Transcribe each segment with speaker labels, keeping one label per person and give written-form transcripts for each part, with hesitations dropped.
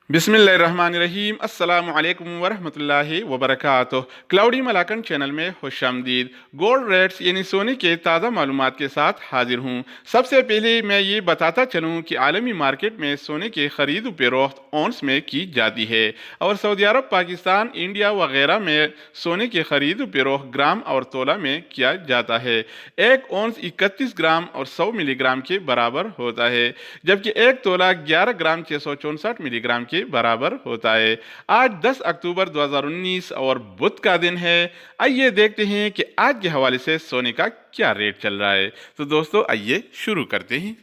Speaker 1: बिस्मिल्लाहिर्रहमानिर्रहीम अस्सलामु अलैकुम वरहमतुल्लाहि वबरकातुह। क्लाउडी मलाकन चैनल में खुशामदीद। गोल्ड रेट्स यानी सोने के ताज़ा मालूमात के साथ हाजिर हूँ। सबसे पहले मैं ये बताता चलूँ कि आलमी मार्केट में सोने के ख़रीद व फरोख्त औंस में की जाती है और सऊदी अरब, पाकिस्तान, इंडिया वगैरह में सोने के ख़रीद व फरोख्त ग्राम और तोला में किया जाता है। एक औंस 31 ग्राम और 100 मिलीग्राम के बराबर होता है, जबकि एक तोला 11 ग्राम 664 मिलीग्राम के बराबर होता है। आज 10 अक्टूबर 2019 और बुध का दिन है। आइए देखते हैं कि आज के हवाले से सोने का क्या रेट चल रहा है। तो दोस्तों आइए शुरू करते हैं।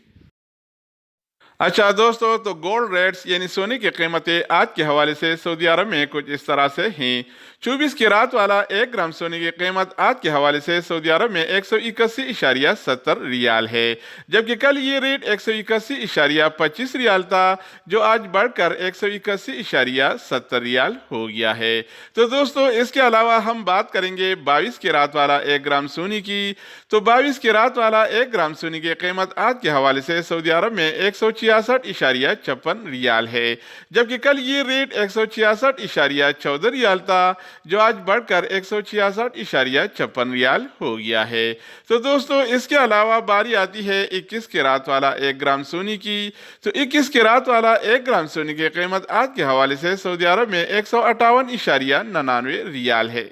Speaker 1: अच्छा दोस्तों, तो गोल्ड रेट्स यानी सोने की कीमतें आज के हवाले से सऊदी अरब में कुछ इस तरह से हैं। 24 की रात वाला 1 ग्राम सोने की कीमत आज के हवाले से सऊदी अरब में 181.70 रियाल है, जबकि कल ये रेट 181.25 रियाल था, जो आज बढ़कर 181.70 रियाल हो गया है। तो दोस्तों इसके अलावा हम बात करेंगे 22 की रात वाला 1 ग्राम सोने की। तो 22 की रात वाला 1 ग्राम सोने की कीमत आज के हवाले से सऊदी अरब में 166.56 रियाल है, जबकि कल ये रेट 166.14 रियाल था, जो आज बढ़कर 166.56 रियाल हो गया है। तो दोस्तों इसके अलावा बारी आती है 21 की रात वाला 1 ग्राम सोने की। तो 21 की रात वाला 1 ग्राम सोने की कीमत आज के हवाले से सऊदी अरब में 158.99 रियाल है,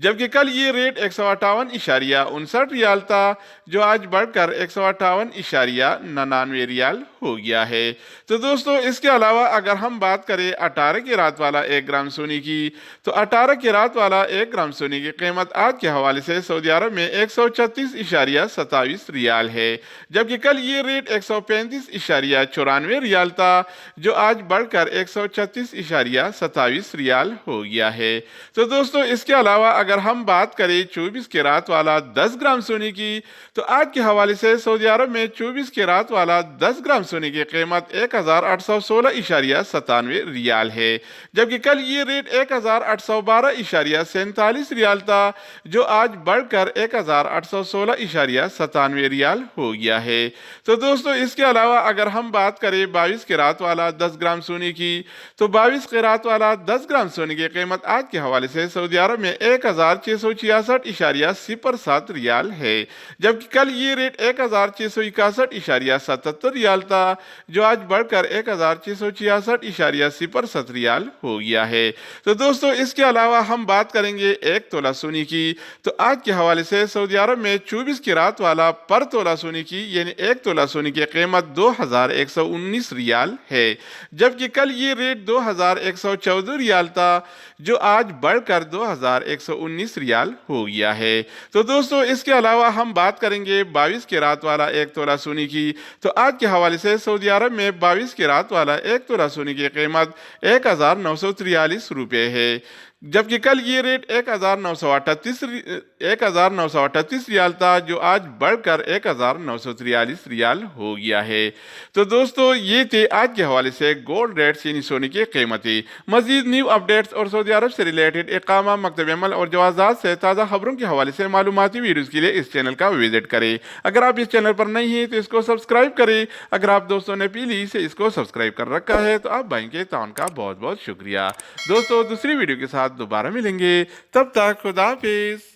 Speaker 1: जबकि कल ये रेट 158.59 रियाल था, जो आज बढ़कर 158.99 रियाल हो गया है। तो दोस्तों इसके अलावा अगर हम बात करें 18 की रात वाला 1 ग्राम सोने की, तो 18 की रात वाला 1 ग्राम सोने की कीमत आज के हवाले से सऊदी अरब में 136.27 रियाल है, जबकि कल ये रेट 135.94 रियाल था, जो आज बढ़कर 136.27 रियाल हो गया है। तो दोस्तों इसके अलावा अगर हम बात करें 24 की रात वाला 10 ग्राम सोने की, तो आज के हवाले से सऊदी अरब में 24 की रात वाला 10 ग्राम सोने की कीमत 1816.97 रियाल है, जबकि कल ये रेट 1812.47 रियाल था, जो आज बढ़कर 1816.97 रियाल हो गया है। तो दोस्तों इसके अलावा अगर हम बात करें 22 की रात वाला 10 ग्राम सोने की, तो 22 की रात वाला 10 ग्राम सोने की कीमत आज के हवाले से सऊदी अरब में 1666.07 रियाल है, जबकि कल ये रेट 1661.77 रियाल था, जो आज बढ़कर 1666.07 रियाल हो गया है। तो दोस्तों इसके अलावा हम बात करेंगे 1 तोला सोने की। तो आज के हवाले से सऊदी अरब में 24 की रात वाला पर तोला सोने की यानी 1 तोला सोने की कीमत 2119 रियाल है, जबकि कल ये रेट 2114 रियाल था, जो आज बढ़कर 2119 रियाल हो गया है। तो दोस्तों इसके अलावा हम बात करेंगे 22 की रात वाला 1 तोला सोने की। तो आज के हवाले से सऊदी अरब में 22 की रात वाला 1 तोला सोने की कीमत 1943 रुपये है, जबकि कल ये रेट 1938 रियाल था, जो आज बढ़कर 1943 रियाल हो गया है। तो दोस्तों ये थे आज के हवाले से गोल्ड रेट्स यानी सोने की कीमतें। मजीद न्यू अपडेट्स और सऊदी अरब से रिलेटेड इकामा, मकतब अमल और जवाज़ात से ताज़ा खबरों के हवाले से मालूमाती वीडियोज़ के लिए इस चैनल का विजिट करें। अगर आप इस चैनल पर नहीं हैं तो इसको सब्सक्राइब करें। अगर आप दोस्तों ने पहले से इसको सब्सक्राइब कर रखा है तो आप भाई के ताउन का बहुत बहुत शुक्रिया। दोस्तों दूसरी वीडियो के साथ दोबारा मिलेंगे, तब तक खुदा हाफिज़।